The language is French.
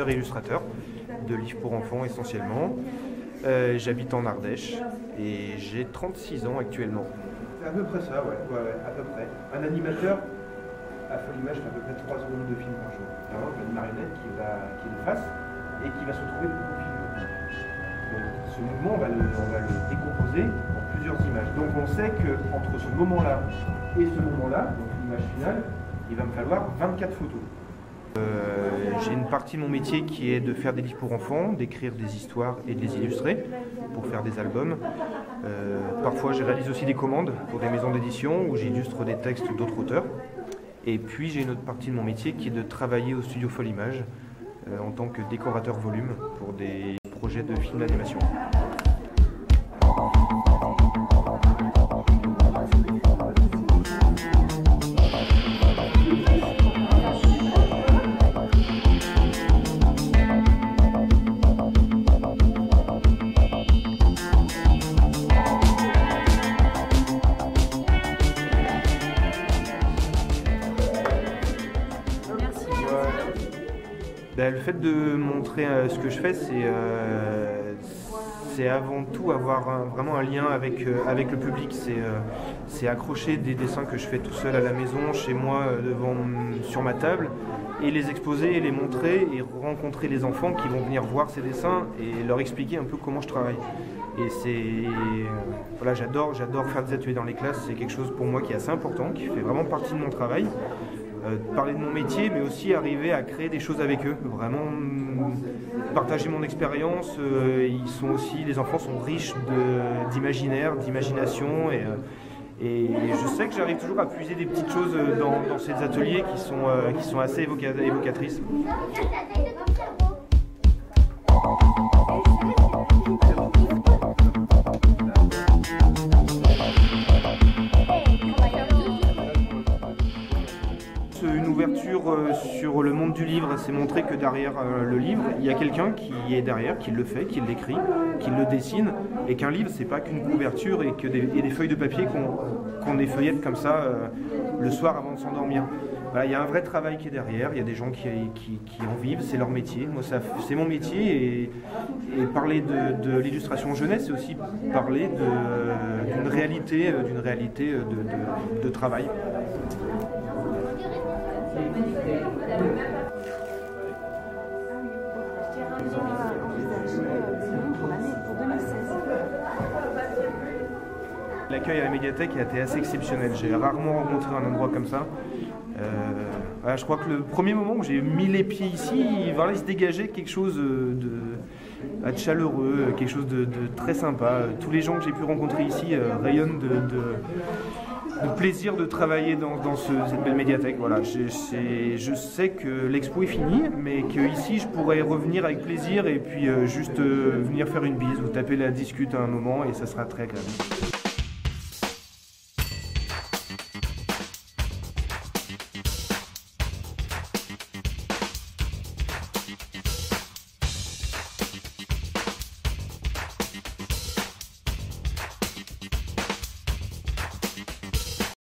dessinateur et illustrateur de livres pour enfants essentiellement. J'habite en Ardèche et j'ai 36 ans actuellement. C'est à peu près ça, ouais, à peu près. Un animateur à Folimage fait à peu près 3 secondes de film par jour. Par exemple, une marionnette qui est de face et qui va se retrouver de profil. Donc ce mouvement, on va le décomposer en plusieurs images. Donc on sait qu'entre ce moment-là et ce moment-là, donc l'image finale, il va me falloir 24 photos. J'ai une partie de mon métier qui est de faire des livres pour enfants, d'écrire des histoires et de les illustrer pour faire des albums. Parfois je réalise aussi des commandes pour des maisons d'édition où j'illustre des textes d'autres auteurs. Et puis j'ai une autre partie de mon métier qui est de travailler au studio Folimage en tant que décorateur volume pour des projets de films d'animation. Le fait de montrer ce que je fais, c'est avant tout avoir vraiment un lien avec le public. C'est accrocher des dessins que je fais tout seul à la maison, chez moi, sur ma table, et les exposer et les montrer et rencontrer les enfants qui vont venir voir ces dessins et leur expliquer un peu comment je travaille. Et voilà, j'adore faire des ateliers dans les classes, c'est quelque chose pour moi qui est assez important, qui fait vraiment partie de mon travail. Parler de mon métier, mais aussi arriver à créer des choses avec eux, vraiment partager mon expérience. Les enfants sont riches d'imaginaire, d'imagination, et je sais que j'arrive toujours à puiser des petites choses dans ces ateliers qui sont assez évocatrices. Une ouverture sur le monde du livre, c'est montrer que derrière le livre, il y a quelqu'un qui est derrière, qui le fait, qui l'écrit, qui le dessine, et qu'un livre, c'est pas qu'une couverture et des feuilles de papier qu'on effeuillette comme ça le soir avant de s'endormir. Voilà, il y a un vrai travail qui est derrière, il y a des gens qui en vivent, c'est leur métier. Moi, c'est mon métier, et parler de l'illustration jeunesse, c'est aussi parler d'une réalité de travail. L'accueil à la médiathèque a été assez exceptionnel. J'ai rarement rencontré un endroit comme ça. Voilà, je crois que le premier moment où j'ai mis les pieds ici, voilà, il se dégageait quelque chose de chaleureux, quelque chose de très sympa. Tous les gens que j'ai pu rencontrer ici rayonnent de plaisir de travailler dans cette belle médiathèque. Voilà, je sais que l'expo est finie, mais qu'ici je pourrais revenir avec plaisir et puis juste venir faire une bise ou taper la discute à un moment, et ça sera très agréable.